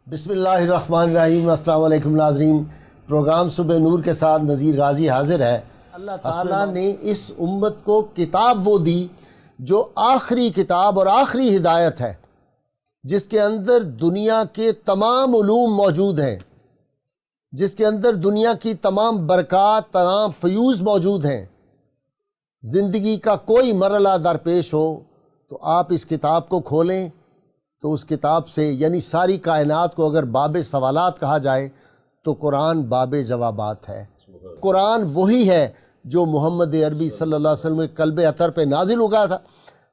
بسم اللہ الرحمن الرحیم۔ السلام علیکم ناظرین، پروگرام صبح نور کے ساتھ نذیر غازی حاضر ہے۔ اللہ تعالیٰ نے اس امت کو کتاب وہ دی جو آخری کتاب اور آخری ہدایت ہے، جس کے اندر دنیا کے تمام علوم موجود ہیں، جس کے اندر دنیا کی تمام برکات، تمام فیوز موجود ہیں۔ زندگی کا کوئی مرحلہ درپیش ہو تو آپ اس کتاب کو کھولیں تو اس کتاب سے، یعنی ساری کائنات کو اگر باب سوالات کہا جائے تو قرآن باب جوابات ہے۔ قرآن وہی ہے جو محمد عربی صلی اللہ علیہ وسلم کے قلب اطہر پہ نازل ہو گیا تھا۔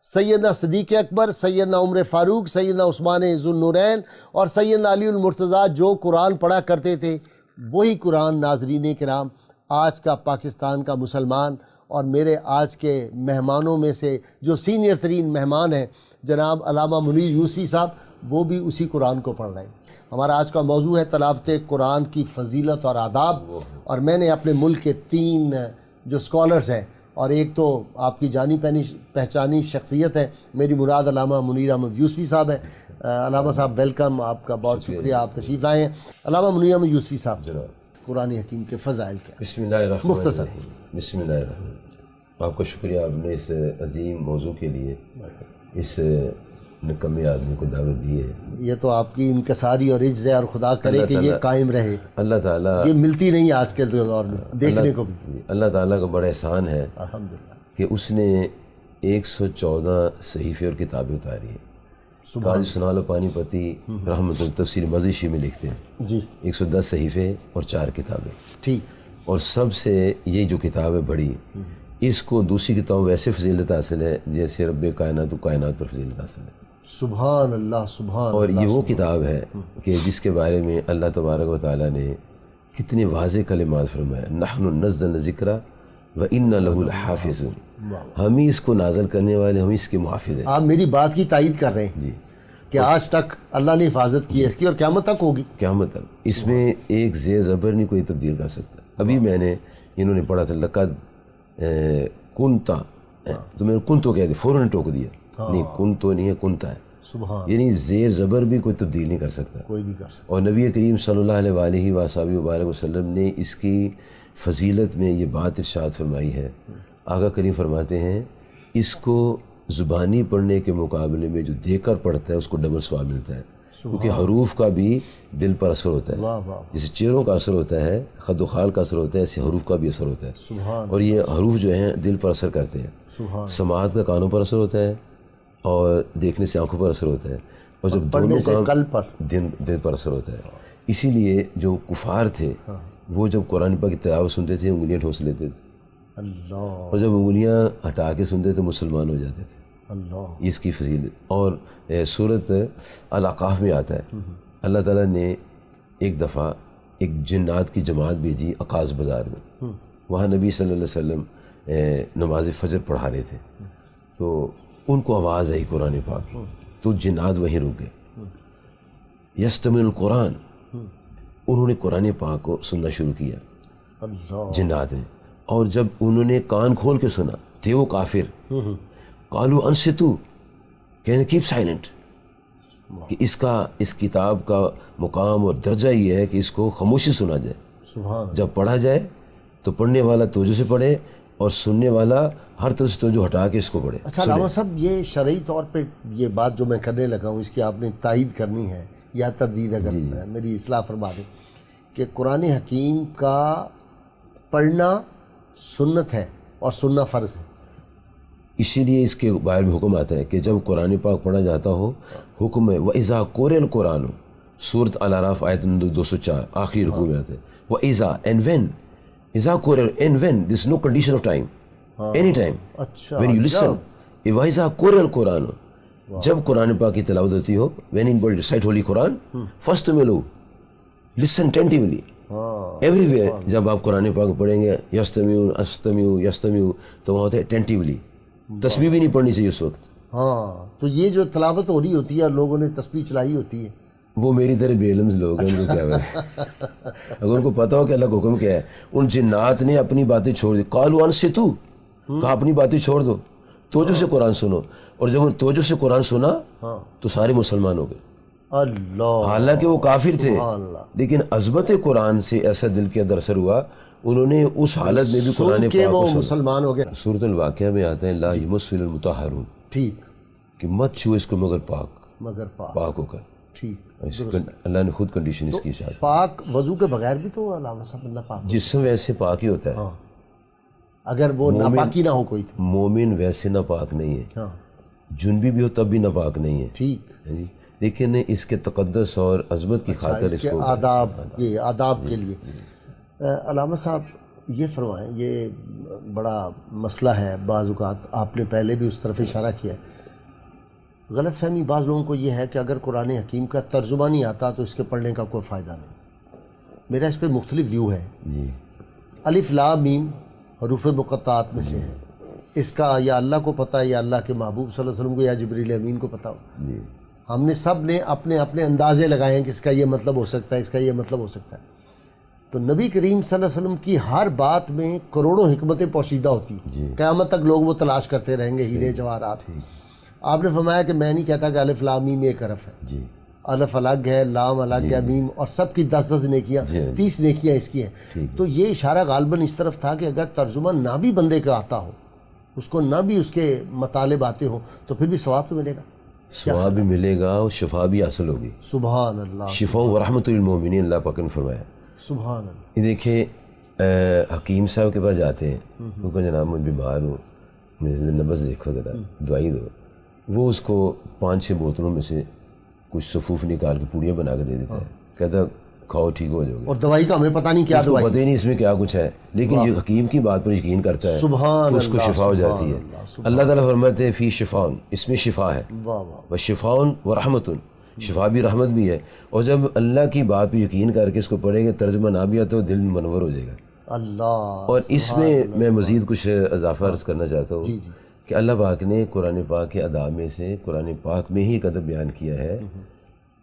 سیدنا صدیق اکبر، سیدنا عمر فاروق، سیدنا عثمان ذو النورین اور سیدنا علی المرتضیٰ جو قرآن پڑھا کرتے تھے، وہی قرآن ناظرین کرام آج کا پاکستان کا مسلمان اور میرے آج کے مہمانوں میں سے جو سینئر ترین مہمان ہیں جناب علامہ منیر یوسفی صاحب، وہ بھی اسی قرآن کو پڑھ رہے ہیں۔ ہمارا آج کا موضوع ہے تلاوت قرآن کی فضیلت اور آداب، اور میں نے اپنے ملک کے 3 جو اسکالرز ہیں، اور ایک تو آپ کی جانی پہچانی شخصیت ہے، میری مراد علامہ منیر احمد یوسفی صاحب ہے۔ علامہ صاحب ویلکم، آپ کا بہت شکریہ، آپ تشریف لائے ہیں۔ علامہ منیر احمد یوسفی صاحب، قرآن حکیم کے فضائل کیا؟ بسم اللہ الرحمن مختصر۔ الرحیم۔ بسم اللہ الرحمن۔ آپ کا شکریہ، آپ نے اس عظیم موضوع کے لیے اس نکمے آدمی کو دعوت دی ہے۔ یہ تو آپ کی انکساری اور عجز ہے، اور خدا کرے کہ یہ قائم رہے۔ اللہ تعالیٰ، یہ ملتی نہیں آج کے دور میں دیکھنے کو بھی۔ اللہ تعالیٰ کا بڑا احسان ہے الحمدللہ۔ کہ اس نے 114 صحیفے اور کتابیں اتاری ہیں۔ قاضی سنالو پانی پتی رحمۃ التفسیر مزیشی میں لکھتے ہیں جی 110 صحیفے اور 4 کتابیں، ٹھیک۔ اور سب سے یہ جو کتاب ہے بڑی، اس کو دوسری کتابوں ویسے فضیلت حاصل ہے جیسے رب کائنات و کائنات پر فضیلت حاصل ہے۔ سبحان اللہ، سبحان اور اللہ۔ یہ وہ کتاب ہے کہ جس کے بارے میں اللہ تبارک و تعالیٰ نے کتنے واضح کلمات فرمایا، نحن نزلنا الذکر وإنا لہ لحافظون، ہم ہی اس کو نازل کرنے والے، ہم اس کے محافظ ہیں۔ آپ میری بات کی تائید کر رہے ہیں جی، کہ آج تک اللہ نے حفاظت کی ہے اس کی، اور قیامت تک ہوگی۔ قیامت تک اس میں ایک زیر زبر نہیں کوئی تبدیل کر سکتا۔ ابھی میں نے انہوں نے پڑھا تھا لقد کنتا، تو میں نے کنتو کہہ دیا، فوراً ٹوک دیا، نہیں کنتو نہیں ہے، کنتا ہے، سبحان، یعنی زیر زبر بھی کوئی تبدیل نہیں کر سکتا۔ کوئی نہیں کر سکتا۔ اور نبی کریم صلی اللہ علیہ وآلہ وصحبہ وبارک وسلم نے اس کی فضیلت میں یہ بات ارشاد فرمائی ہے۔ آقا کریم فرماتے ہیں اس کو زبانی پڑھنے کے مقابلے میں جو دیکھ کر پڑھتا ہے اس کو ڈبل ثواب ملتا ہے، کیونکہ حروف کا بھی دل پر اثر ہوتا ہے۔ واہ واہ، جیسے چہروں کا اثر ہوتا ہے، خد و خال کا اثر ہوتا ہے، ایسے حروف کا بھی اثر ہوتا ہے۔ سبحان، اور یہ حروف جو ہیں دل پر اثر کرتے ہیں۔ سبحان۔ سماعت کا کانوں پر اثر ہوتا ہے اور دیکھنے سے آنکھوں پر اثر ہوتا ہے، اور جب پڑھنے دونوں سے کام قلب پر۔ دل پر اثر ہوتا ہے۔ اسی لیے جو کفار تھے وہ جب قرآن پاک کی تلاوت سنتے تھے انگلیاں ٹھوس لیتے تھے، اللہ، اور جب انگلیاں ہٹا کے سنتے تھے مسلمان ہو جاتے تھے۔ اللہ، اس کی فضیلت۔ اور سورۃ الاقاف میں آتا ہے اللہ تعالیٰ نے ایک دفعہ ایک جنات کی جماعت بھیجی اقاص بازار میں، وہاں نبی صلی اللہ علیہ وسلم نماز فجر پڑھا رہے تھے، تو ان کو آواز آئی قرآن پاک، تو جنات وہیں رک گئے۔ یستمع القرآن، انہوں نے قرآن پاک کو سننا شروع کیا اللہ، جنات نے، اور جب انہوں نے کان کھول کے سنا تھے وہ کافر، قالوا انصتوا، کہنے کیپ سائلنٹ، کہ اس کتاب کا مقام اور درجہ یہ ہے کہ اس کو خاموشی سنا جائے۔ سبحان، جب پڑھا جائے تو پڑھنے والا توجہ سے پڑھے اور سننے والا ہر طرح سے توجہ ہٹا کے اس کو پڑھے۔ اچھا علامہ صاحب، یہ شرعی طور پہ یہ بات جو میں کرنے لگا ہوں اس کی آپ نے تائید کرنی ہے یا تردید، اگر میری اصلاح فرما دیں، کہ قرآن حکیم کا پڑھنا سنت ہے اور سننا فرض ہے۔ اسی لیے اس کے بارے میں حکم آتا ہے کہ جب قرآن پاک پڑھا جاتا ہو، حکم ہے وَإِذَا قُرِئَ الْقُرْآنُ، سورۃ الاعراف آیت 204 آخری رکوع میں آتا ہے، وَإِذَا and when، إِذَا قُرِئَ and when، there is no condition of time، any time، اچھا، when you listen، وَإِذَا قُرِئَ الْقُرْآنُ، جب قرآن پاک کی تلاوت ہوتی ہو، when anybody recite holy Quran، فَاسْتَمِعُوا، listen attentively، everywhere جب آپ قرآن پاک پڑھیں گے یستمیعون استمیعوا یستمیعوا، تو وہاں ہوتا ہے attentively، تسبیح بھی نہیں پڑھنی چاہیے اس وقت۔ ہاں، تو یہ جو تلاوت ہو رہی ہوتی ہے اور لوگوں نے تسبیح چلائی ہوتی ہے، وہ میری طرح بے علم لوگ ہیں، ان کو کیا ہے؟ اگر ان کو پتہ ہو کہ اللہ کا حکم کیا ہے۔ ان جنات نے اپنی باتیں چھوڑ دی، قالوا انصتوا، کہا اپنی باتیں چھوڑ دو، توجہ سے قرآن سنو، اور جب ان توجہ سے قرآن سنا تو سارے مسلمان ہو گئے۔ اللہ، حالانکہ وہ کافر تھے، سبحان اللہ، لیکن عظمت قرآن سے ایسا دل کے اندر اثر ہوا، انہوں نے اس حالت میں بھی قرآن سن کے پاک وہ کو سنا۔ مسلمان ہو گئے۔ سورۃ الواقعہ میں آتا ہے لا یمس المطہرون، ٹھیک، کہ مت چھو اس کو مگر مگر پاک ہو کر۔ ٹھیک، اللہ نے خود کنڈیشن اس کی شاید، پاک وضو کے بغیر بھی تو علامہ صاحب بندہ پاک، جسم ویسے پاک ہی ہوتا ہے، اگر وہ ناپاکی نہ ہو کوئی تو۔ مومن ویسے ناپاک نہیں ہے، ہاں جنبی بھی ہو تب بھی ناپاک نہیں ہے، ٹھیک، جی، لیکن اس کے تقدس اور عظمت کی خاطر اس اس کے کو آداب، یہ آداب کے لیے۔ علامہ صاحب یہ فرمائیں، یہ بڑا مسئلہ ہے، بعض اوقات آپ نے پہلے بھی اس طرف اشارہ کیا ہے، غلط فہمی بعض لوگوں کو یہ ہے کہ اگر قرآن حکیم کا ترجمہ نہیں آتا تو اس کے پڑھنے کا کوئی فائدہ نہیں۔ میرا اس پہ مختلف ویو ہے۔ جی، الف لام میم حروف مقطعات میں سے ہے، اس کا یا اللہ کو پتہ ہے یا اللہ کے محبوب صلی اللہ علیہ وسلم کو یا جبریل امین کو پتہ ہو۔ جی، ہم نے سب نے اپنے اپنے اندازے لگائے ہیں کہ اس کا یہ مطلب ہو سکتا ہے، اس کا یہ مطلب ہو سکتا ہے۔ تو نبی کریم صلی اللہ علیہ وسلم کی ہر بات میں کروڑوں حکمتیں پوشیدہ ہوتی ہیں، قیامت تک لوگ وہ تلاش کرتے رہیں گے، ہیرے جواہرات۔ آپ نے فرمایا کہ میں نہیں کہتا کہ الف لام میم ایک حرف ہے، جی، الف الگ ہے، لام الگ ہے، میم، اور سب کی 10 نیکیاں، 30 نیکیاں اس کی ہیں۔ تو یہ اشارہ غالباً اس طرف تھا کہ اگر ترجمہ نہ بھی بندے کا آتا ہو، اس کو نہ بھی اس کے مطالب آتے ہوں، تو پھر بھی ثواب تو ملے گا، ثواب بھی ملے گا اور شفا بھی حاصل ہوگی۔ سبحان اللہ، شفا و رحمت للمومنین، اللہ پاک نے فرمایا۔ سبحان اللہ۔ یہ دیکھیں، حکیم صاحب کے پاس جاتے ہیں، وہ کہ جناب میں بیمار ہوں، میرے نبض دیکھو ذرا، دوائی دو۔ وہ اس کو 5-6 بوتلوں میں سے کچھ صفوف نکال کے پوڑیاں بنا کے دے دیتا ہے، کہتا کھاؤ ٹھیک ہو جاؤ گے۔ اور دوائی کا ہمیں پتہ نہیں کیا اس کو دوائی، پتہ ہی نہیں اس میں کیا کچھ ہے، لیکن یہ حکیم کی بات پر یقین کرتا ہے سبحان تو اس کو اللہ، شفا ہو جاتی ہے۔ اللہ تعالیٰ فرماتے ہیں فی شفاء، اس میں شفا ہے، واہ واہ، وشفاء ورحمت، شفا بھی رحمت بھی ہے۔ اور جب اللہ کی بات پہ یقین کر کے اس کو پڑھیں گے، ترجمہ نہ بھی آتا تو دل منور ہو جائے گا۔ اللہ، اور اس میں مزید کچھ اضافہ عرض کرنا چاہتا ہوں کہ اللہ پاک نے قرآن پاک کے آداب میں سے قرآن پاک میں ہی ایک ادب بیان کیا ہے،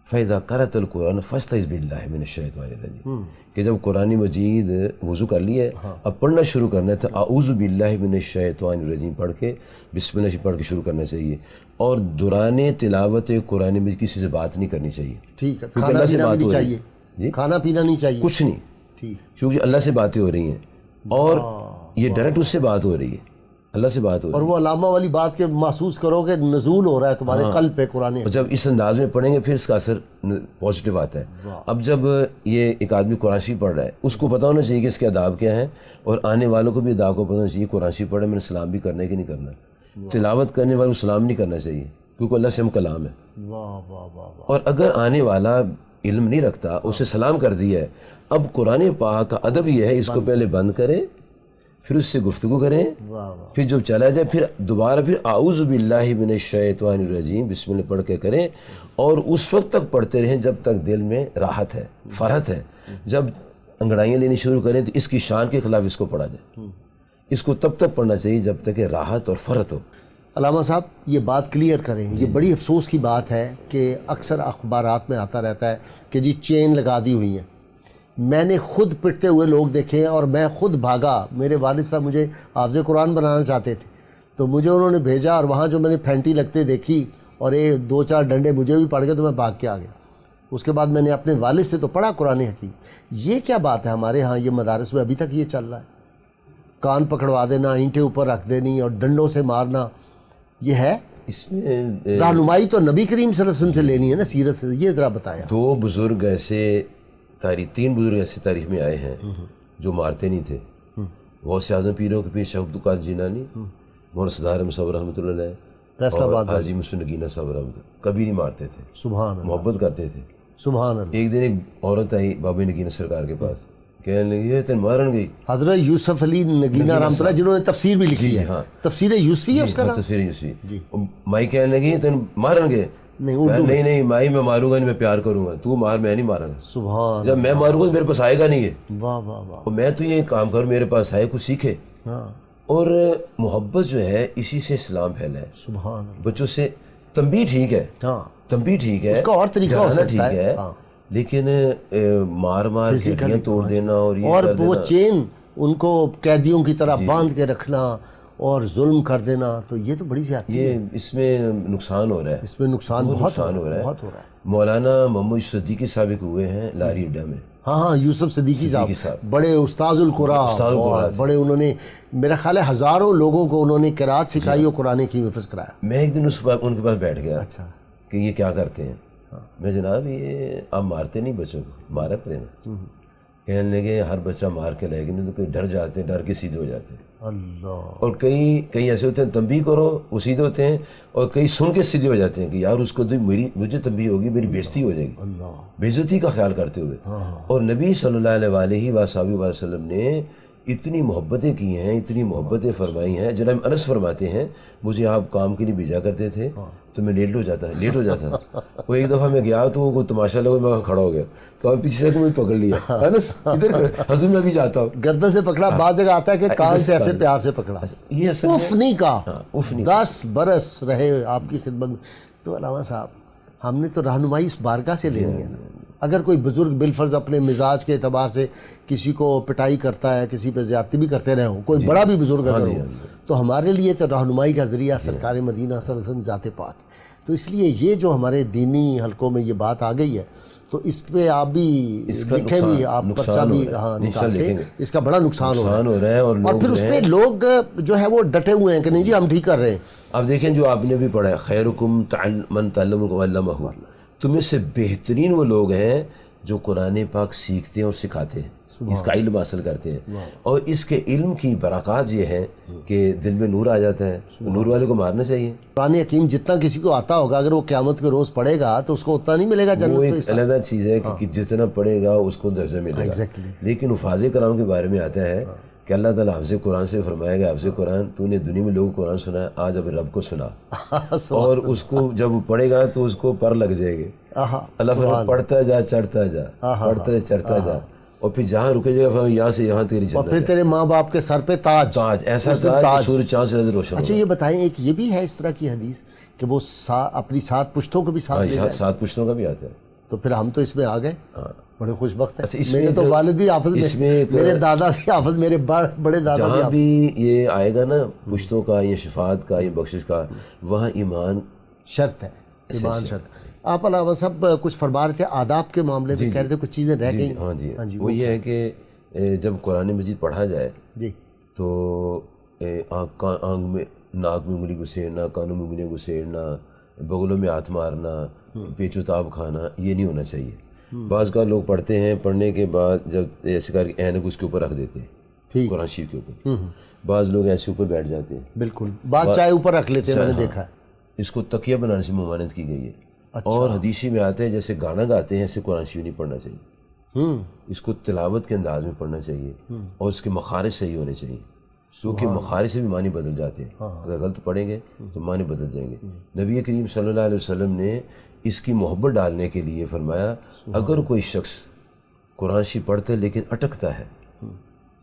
فَإِذَا قَرَأْتَ الْقُرْآنَ فَاسْتَعِذْ بِاللَّهِ مِنَ الشَّيْطَانِ الرَّجِيمِ، کہ جب قرآن مجید وضو کر لیا ہے، اب پڑھنا شروع کرنا ہے تو اعوذ باللہ من الشیطان الرجیم پڑھ کے بسم اللہ پڑھ کے شروع کرنا چاہیے، اور دوران تلاوت قرآن مجید کسی سے بات نہیں کرنی چاہیے، ٹھیک ہے، کیونکہ کھانا اللہ سے پینا بات بھی ہو نہیں رہی ہے، چاہیے، کھانا پینا نہیں چاہیے، کچھ نہیں، ٹھیک، کیونکہ اللہ سے باتیں ہو رہی ہیں، اور یہ ڈائریکٹ اس سے بات ہو رہی ہے، اللہ سے بات ہو رہی اور ہے۔ وہ علامہ والی بات کے محسوس کرو کہ نزول ہو رہا ہے تمہارے قلب پہ قرآن۔ اور جب اس انداز میں پڑھیں گے پھر اس کا اثر پازیٹیو آتا ہے۔ اب جب یہ ایک آدمی قرآن شریف پڑھ رہا ہے، اس کو پتہ ہونا چاہیے کہ اس کے آداب کیا ہیں، اور آنے والوں کو بھی آداب کو پتہ ہونا چاہیے قرآن شریف پڑھے میں نے سلام بھی کرنا ہے کہ نہیں کرنا، تلاوت کرنے والوں کو سلام نہیں کرنا چاہیے کیونکہ اللہ سے ہم کلام ہے، واہ واہ واہ واہ، اور اگر آنے والا علم نہیں رکھتا، اسے سلام کر دیا ہے، اب قرآن پاک کا ادب یہ ہے اس کو پہلے بند کریں، پھر اس سے گفتگو کریں، واہ واہ، پھر جب چلا جائے پھر دوبارہ پھر اعوذ باللہ من الشیطان الرجیم بسم اللہ پڑھ کے کریں، اور اس وقت تک پڑھتے رہیں جب تک دل میں راحت ہے، فرحت ہے۔ جب انگڑائیاں لینی شروع کریں تو اس کی شان کے خلاف اس کو پڑھا جائے، اس کو تب تک پڑھنا چاہیے جب تک کہ راحت اور فرحت ہو۔ علامہ صاحب یہ بات کلیئر کریں، یہ بڑی افسوس کی بات ہے کہ اکثر اخبارات میں آتا رہتا ہے کہ جی چین لگا دی ہوئی ہیں، میں نے خود پٹتے ہوئے لوگ دیکھے ہیں، اور میں خود بھاگا، میرے والد صاحب مجھے حافظ قرآن بنانا چاہتے تھے تو مجھے انہوں نے بھیجا، اور وہاں جو میں نے پھینٹی لگتے دیکھی اور 2-4 ڈنڈے مجھے بھی پڑ گئے تو میں بھاگ کے آ گیا۔ اس کے بعد میں نے اپنے والد سے تو پڑھا قرآن حکیم۔ یہ کیا بات ہے، ہمارے ہاں یہ مدارس میں ابھی تک یہ چل رہا ہے، کان پکڑوا دینا، اینٹیں اوپر رکھ دینی اور ڈنڈوں سے مارنا، یہ ہے؟ اس میں رہنمائی تو نبی کریم صلی اللہ علیہ وسلم سے لینی ہے نا، سیرت سے، یہ ذرا بتایا۔ 2 بزرگ ایسے تین بزرگ ایسے تاریخ میں آئے ہیں جو مارتے نہیں تھے، غوث اعظم پیروں کے پیر شیخ عبد القادر جیلانی، مولانا صدر احمد صاحب رحمۃ اللہ علیہ، اور حاجی مسلم نگینہ صاحب رحمۃ اللہ، کبھی نہیں مارتے تھے، سبحان اللہ، محبت کرتے تھے۔ سبحان اللہ۔ ایک دن ایک عورت آئی بابا نگینہ سرکار کے پاس، کہنے لگی یہ تین مارن گئی، حضرت یوسف علی نگینہ رحمۃ اللہ جنہوں نے تفسیر بھی لکھی ہے، تفسیر یوسفی ہے اس کا نام؟ تصویر یوسفی۔ مائی کہنے لگی تین مارن گئے، نہیں اردو، نہیں مائی میں ماروں گا نہیں، میں پیار کروں گا، تو مار، میں نہیں ماروں گا، سبحان، جب میں ماروں گا تو میرے پاس آئے گا نہیں ہے، واہ واہ واہ، اور میں تو یہ کام کروں میرے پاس آئے کچھ سیکھے۔ ہاں، اور محبت جو ہے اسی سے اسلام پھیلا ہے، سبحان اللہ، بچوں سے تنبیہ ٹھیک ہے، ہاں، تنبیہ ٹھیک ہے، اس کا اور طریقہ ہو ڈرانا سکتا ٹھیک ہے، ہے، ہاں، لیکن مار کے ہڈیاں توڑ دینا اور یہ اور کر وہ دینا، چین ان کو قیدیوں کی طرح باندھ کے رکھنا اور ظلم کر دینا، تو یہ تو بڑی زیادتی ہے، یہ اس میں نقصان ہو رہا ہے، اس میں نقصان بہت نقصان ہو رہا ہے۔ بہت ہو رہا ہے۔ مولانا محمد صدیقی صاحب ایک ہوئے ہیں لاری اڈا میں، ہاں یوسف صدیقی صاحب بڑے استاذ القرآن، اور بڑے انہوں نے میرا خیال ہے ہزاروں لوگوں کو انہوں نے قرات سکھائی اور قرآن کی حفظ کرایا۔ میں ایک دن ان کے پاس بیٹھ گیا اچھا کہ یہ کیا کرتے ہیں؟ میں جناب یہ آپ مارتے نہیں بچوں کو، مارا کریں نا۔ کہنے لگے ہر بچہ مار کے لائے گا نہیں تو کوئی ڈر جاتے ہیں، ڈر کے سیدھے ہو جاتے ہیں، اللہ، اور کئی ایسے ہوتے ہیں تنبیہ کرو وہ سیدھے ہوتے ہیں، اور کئی سن کے سیدھے ہو جاتے ہیں کہ یار اس کو تو مجھے تنبیہ ہوگی، میری بےزتی ہو جائے گی، اللہ، بےزتی کا خیال کرتے ہوئے۔ اور نبی صلی اللہ علیہ وسلم نے اتنی محبتیں کی ہیں، اتنی محبتیں فرمائی ہیں۔ جناب انس فرماتے ہیں مجھے آپ کام کے لیے بھیجا کرتے تھے تو میں لیٹ ہو جاتا تھا۔ وہ ایک دفعہ میں گیا تو وہ تماشا لگا، میں کھڑا ہو گیا تو اب پیچھے سے مجھے پکڑ لیا، انس ادھر حضور میں بھی جاتا ہوں، گردن سے پکڑا، بعض جگہ آتا ہے کہ کان سے ایسے پیار سے پکڑا، یہ اصل اف نہیں کہا، اف نہیں۔ 10 برس رہے آپ کی خدمت میں۔ تو علامہ صاحب ہم نے تو رہنمائی اس بارگاہ سے لینی ہے نا۔ اگر کوئی بزرگ بالفرض اپنے مزاج کے اعتبار سے کسی کو پٹائی کرتا ہے، کسی پہ زیادتی بھی کرتے رہے ہوں، کوئی بڑا بھی بزرگ اگر ہو، تو ہمارے لیے تو رہنمائی کا ذریعہ سرکار مدینہ صلی اللہ علیہ وسلم ذات پاک۔ تو اس لیے یہ جو ہمارے دینی حلقوں میں یہ بات آ گئی ہے تو اس پہ آپ بھی لکھیں بھی، آپ پرچہ بھی نکالتے، اس کا بڑا نقصان ہو رہا ہے، اور پھر اس پہ لوگ جو ہے وہ ڈٹے ہوئے ہیں کہ نہیں جی ہم ٹھیک کر رہے ہیں۔ اب دیکھیں جو آپ نے بھی پڑھا ہے خیرکم من تعلم وعلمہ، تم میں سے بہترین وہ لوگ ہیں جو قرآن پاک سیکھتے ہیں اور سکھاتے ہیں، اس کا علم حاصل کرتے ہیں، اور اس کے علم کی برکات یہ ہے کہ دل میں نور آ جاتا ہے، نور والے کو مارنا چاہیے۔ قرآن حکیم جتنا کسی کو آتا ہوگا اگر وہ قیامت کے روز پڑھے گا تو اس کو اتنا نہیں ملے گا جنت وہ میں۔ ایک علیحدہ چیز ہے کہ جتنا پڑھے گا اس کو درجہ ملے گا، لیکن حفاظ کرام کے بارے میں آتا ہے کہ اللہ تعالیٰ حافظ قرآن سے فرمائے گا حافظ قرآن تو نے دنیا میں لوگوں کو قرآن سنا ہے، آج اب رب کو سنا، اور اس کو جب وہ پڑھے گا تو اس کو پر لگ جائے گے۔ اللہ فرمائے پڑھتا جا چڑھتا جا، پڑھتا جا چڑھتا جا، اور پھر جہاں رکے جائے فرمائے یہاں سے یہاں تیری اور جنت پھر تیرے ماں باپ کے سر پہ تاج، ایسا تاج سورج چاند سے زیادہ روشن۔ اچھا یہ بتائیں ایک یہ بھی ہے اس طرح کی حدیث کہ وہ اپنی 7 پشتوں کو بھی ساتھ لے جائے؟ 7 پشتوں کا بھی آتا ہے، تو پھر ہم تو اس میں آ گئے، بڑے خوش بخت ہیں۔ اس میرے تو والد بھی حافظ میں، میرے دادا بھی حافظ، میرے بڑے دادا بھی جہاں بھی یہ آئے گا نا پشتوں کا، یہ شفاعت کا، یہ بخشش کا، وہاں ایمان شرط ہے، ایمان شرط۔ آپ علامہ صاحب کچھ فرما رہے تھے آداب کے معاملے میں، کہہ رہے تھے کچھ چیزیں رہ گئیں۔ ہاں جی، وہ یہ ہے کہ جب قرآن مجید پڑھا جائے جی تو آنکھ میں ناک میں انگلی گھسیڑنا، کانوں میں انگلیاں گھسیڑنا، بغلوں میں ہاتھ مارنا، پیچو تاب کھانا، یہ نہیں ہونا چاہیے۔ بعض کا لوگ پڑھتے ہیں، پڑھنے کے بعد جب ایسے کر کے اینک اس کے اوپر رکھ دیتے ہیں قرآن شریف کے اوپر، بعض لوگ ایسے اوپر بیٹھ جاتے ہیں، بالکل، بعض چائے اوپر رکھ لیتے ہیں، میں نے دیکھا ہے۔ اس کو تکیہ بنانے سے ممانعت کی گئی ہے، اور حدیثی میں آتے ہیں جیسے گانا گاتے ہیں ایسے قرآن شریف نہیں پڑھنا چاہیے، اس کو تلاوت کے انداز میں پڑھنا چاہیے، اور اس کے مخارج صحیح ہونے چاہیے، کیونکہ مخارج سے بھی معنی بدل جاتے ہیں، اگر غلط پڑھیں گے تو معنی بدل جائیں گے۔ نبی کریم صلی اللہ علیہ وسلم نے اس کی محبت ڈالنے کے لیے فرمایا اگر کوئی شخص قرآن شریف پڑھتا ہے لیکن اٹکتا ہے،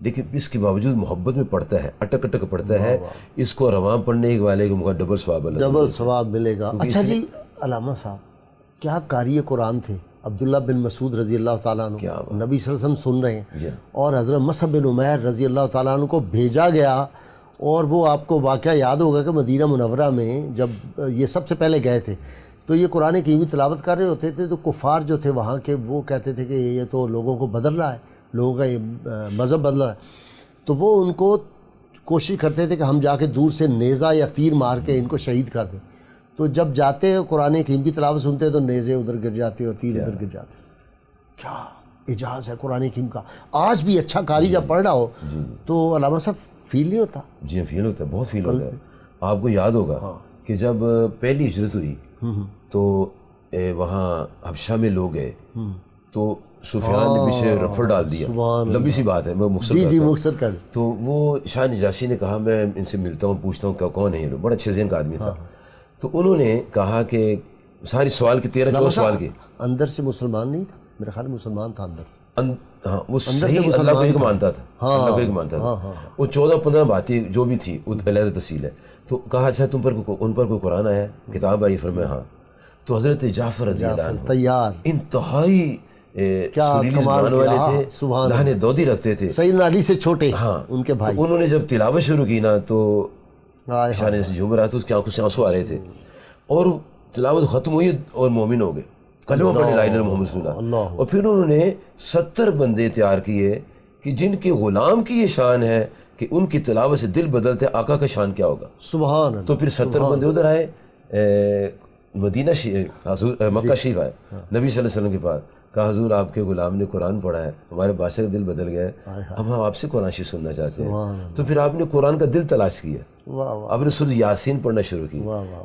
لیکن اس کے باوجود محبت میں پڑھتا ہے، اٹک پڑھتا ہے، اس کو رواں پڑھنے والے کو ڈبل ثواب ملے گا۔ اچھا جی علامہ صاحب کیا قاری قرآن تھے عبداللہ بن مسعود رضی اللہ تعالیٰ عنہ، نبی صلی اللہ علیہ وسلم سن رہے ہیں، اور حضرت مصعب بن عمیر رضی اللہ تعالیٰ عنہ کو بھیجا گیا، اور وہ آپ کو واقعہ یاد ہوگا کہ مدینہ منورہ میں جب یہ سب سے پہلے گئے تھے تو یہ قرآن کی تلاوت کر رہے ہوتے تھے، تو کفار جو تھے وہاں کے وہ کہتے تھے کہ یہ تو لوگوں کو بدل رہا ہے، لوگوں کا یہ مذہب بدل رہا ہے، تو وہ ان کو کوشش کرتے تھے کہ ہم جا کے دور سے نیزہ یا تیر مار کے ان کو شہید کر دیں۔ تو جب جاتے قرآن حکیم کی تلاوت سنتے تو نیزے ادھر گر جاتے اور تیر ادھر گر جاتے۔ کیا اعجاز ہے قرآن حکیم کا! آج بھی اچھا قاری جب پڑھ رہا ہو تو علامہ صاحب فیل نہیں ہوتا؟ جی فیل ہوتا ہے، بہت فیل ہوتا ہے۔ آپ کو یاد ہوگا کہ جب پہلی ہجرت ہوئی تو وہاں حبشہ میں لوگ گئے تو سفیان نے پیچھے رفڑ ڈال دیا، لمبی سی بات ہے میں مختصر کر، تو وہ شاہ نجاشی نے کہا میں ان سے ملتا ہوں پوچھتا ہوں کیا کون ہے یہ لوگ، بڑا اچھے ذہن کا آدمی تھا، تو انہوں نے کہا کہ ساری سوال کے 13-14 سوال کے اندر سے مسلمان نہیں تھا، میرا خیال مسلمان تھا اندر سے، ہاں وہ صحیح اللہ کو ایک مانتا تھا، اللہ کو ایک مانتا تھا، وہ 14-15 باتیں جو بھی تھی وہ علیحدہ تفصیل ہے، تو کہا اچھا تم پر ان پر کوئی قرآن آیا ہے، کتاب آئی؟ فرمایا ہاں، تو حضرت جعفر رضی اللہ عنہ تیار انتہائی سریلی زبان والے تھے، لہن دودی رکھتے تھے، سیدنا علی سے چھوٹے، ہاں ان کے بھائی، انہوں نے جب تلاوت شروع کی نا تو شان سے جھوم رہا تھا، اس کی آنکھوں سے آنسو آ رہے تھے، اور تلاوت ختم ہوئی اور مومن ہو گئے، کلمہ پڑھنے لا الہ الا محمد رسول اللہ۔ اور پھر انہوں نے 70 بندے تیار کیے کہ جن کے غلام کی یہ شان ہے کہ ان کی تلاوت سے دل بدلتے، آقا کا شان کیا ہوگا؟ سبحان اللہ۔ تو پھر 70 بندے ادھر آئے، مدینہ حضور مکہ شریف آئے نبی صلی اللہ علیہ وسلم کے پاس، کہا حضور آپ کے غلام نے قرآن پڑھا ہے، ہمارے بادشاہ کا دل بدل گیا ہے، ہم آپ سے قرآن شریف سننا چاہتے ہیں۔ تو پھر آپ نے قرآن کا دل تلاش کیا، آپ نے سورہ یاسین پڑھنا شروع کی۔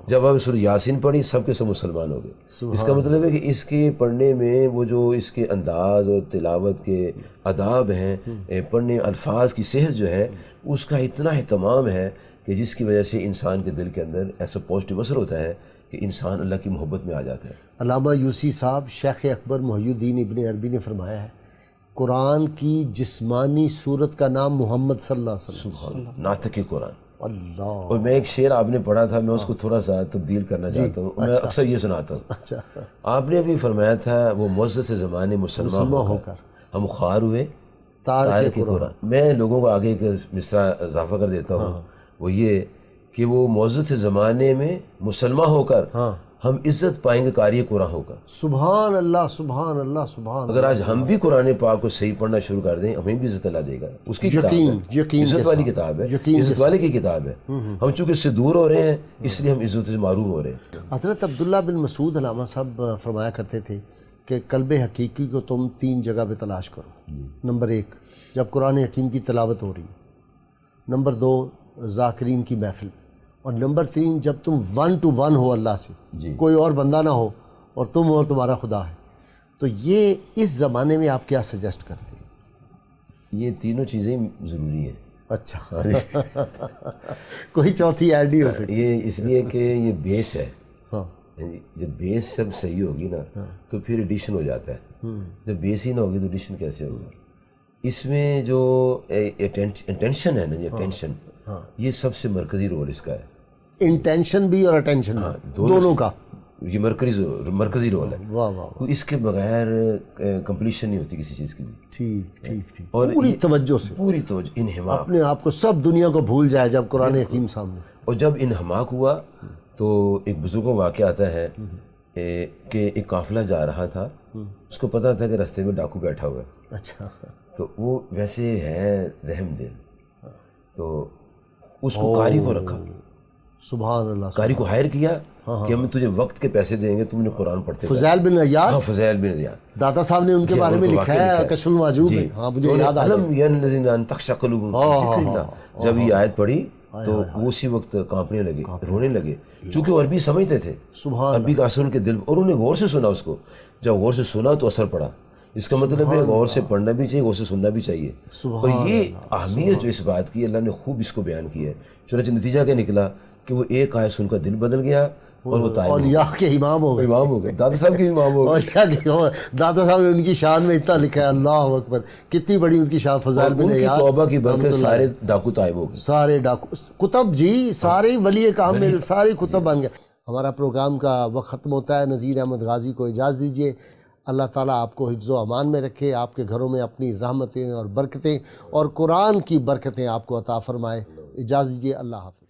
جب آپ سورہ یاسین پڑھی سب کے سب مسلمان ہو گئے۔ اس کا مطلب ہے کہ اس کے پڑھنے میں وہ جو اس کے انداز اور تلاوت کے آداب ہیں، پڑھنے الفاظ کی صحت جو ہے، اس کا اتنا اہتمام ہے کہ جس کی وجہ سے انسان کے دل کے اندر ایسا پازیٹیو اثر ہوتا ہے کہ انسان اللہ کی محبت میں آ جاتا ہے۔ علامہ یوسی صاحب شیخ اکبر محی الدین ابن عربی نے فرمایا ہے قرآن کی جسمانی صورت کا نام محمد صلی اللہ علیہ وسلم۔ ناطق قرآن۔ اللہ۔ اور میں ایک شعر آپ نے پڑھا تھا، میں اس کو تھوڑا سا تبدیل کرنا چاہتا ہوں، میں اکثر یہ سناتا ہوں۔ اچھا، آپ نے ابھی فرمایا تھا وہ معزز زمانے مسلمان ہو کر ہم خوار ہوئے تارک قرآن۔ میں لوگوں کو آگے ایک مصرع اضافہ کر دیتا ہوں، وہ یہ کہ وہ معزز زمانے میں مسلمان ہو کر ہم عزت پائیں گے قاری قرآن ہو کر۔ سبحان اللہ، سبحان اللہ، سبحان اللہ۔ اگر آج ہم بھی قرآن پاک کو صحیح پڑھنا شروع کر دیں، ہمیں بھی عزت اللہ دے گا۔ اس کی کتاب ہے، عزت والی کتاب ہے، عزت والے کی کتاب ہے۔ ہم چونکہ اس سے دور ہو رہے ہیں اس لیے ہم عزت سے معروف ہو رہے ہیں۔ حضرت عبداللہ بن مسعود علامہ صاحب فرمایا کرتے تھے کہ قلب حقیقی کو تم 3 جگہ پہ تلاش کرو۔ نمبر 1 جب قرآن حکیم کی تلاوت ہو رہی ہے، نمبر 2 ذاکرین کی محفل، اور نمبر 3 جب تم 1 to 1 ہو اللہ سے، کوئی اور بندہ نہ ہو اور تم اور تمہارا خدا ہے۔ تو یہ اس زمانے میں آپ کیا سجیسٹ کرتے ہیں؟ یہ تینوں چیزیں ضروری ہیں۔ اچھا، کوئی چوتھی ایڈ نہیں ہو سکتی؟ یہ اس لیے کہ یہ بیس ہے، ہاں، جب بیس سب صحیح ہوگی نا تو پھر ایڈیشن ہو جاتا ہے۔ جب بیس ہی نہ ہوگی تو ایڈیشن کیسے ہوگا؟ اس میں جو انٹینشن ہے نا، یہ ٹینشن، یہ سب سے مرکزی رول اس کا ہے۔ انٹینشن بھی اور اٹینشن بھی، دونوں کا یہ مرکزی رول ہے۔ واہ واہ، اس کے بغیر کمپلیشن نہیں ہوتی کسی چیز کی بھی۔ ٹھیک ٹھیک ٹھیک، اور پوری توجہ سے، پوری توجہ، انہماک، اپنے آپ کو سب دنیا کو بھول جائے جب قرآن حکیم سامنے۔ اور جب انہماک ہوا تو ایک بزرگوں واقعہ آتا ہے کہ ایک قافلہ جا رہا تھا، اس کو پتا تھا کہ رستے میں ڈاکو بیٹھا ہوا ہے، اچھا، تو وہ ویسے ہے رحم دل، تو اس کو قاری کو رکھا، سبحان اللہ، قاری کو ہائر کیا کہ ہم تجھے وقت کے پیسے دیں گے، تم نے قرآن پڑھتے رہو۔ فضیل بن عیاض، فضیل بن عیاض، داتا صاحب نے ان کے بارے میں لکھا ہے کشف المعجوب میں۔ ہاں مجھے یاد آ گیا۔ جب یہ آیت پڑھی تو وہ اسی وقت کانپنے لگے، رونے لگے، چونکہ وہ عربی سمجھتے تھے، عربی کا اثر ان کے دل، اور انہوں نے غور سے سنا اس کو۔ جب غور سے سنا تو اثر پڑا۔ اس کا مطلب ہے غور سے پڑھنا بھی چاہیے، غور سے سننا بھی چاہیے۔ اور یہ اہمیت جو اس بات کی، اللہ نے خوب اس کو بیان کیا ہے۔ چنانچہ نتیجہ کیا نکلا کہ وہ ایک آیت سن کر دل بدل گیا اور وہ اولیاء کے امام ہو گئے، امام ہو گئے، دادا صاحب کے امام ہو گئے۔ داتا صاحب نے ان کی شان میں اتنا لکھا ہے، اللہ اکبر، کتنی بڑی ان کی شان۔ فضیل بن عیاض، توبہ کی برکت سارے ڈاکو طائب ہو گئے، سارے ڈاکو کتب، جی سارے ولی کامل، سارے کتب بن گئے۔ ہمارا پروگرام کا وقت ختم ہوتا ہے۔ نذیر احمد غازی کو اجازت دیجیے۔ اللہ تعالیٰ آپ کو حفظ و امان میں رکھے، آپ کے گھروں میں اپنی رحمتیں اور برکتیں اور قرآن کی برکتیں آپ کو عطا فرمائے۔ اجازت دیجیے، اللہ حافظ۔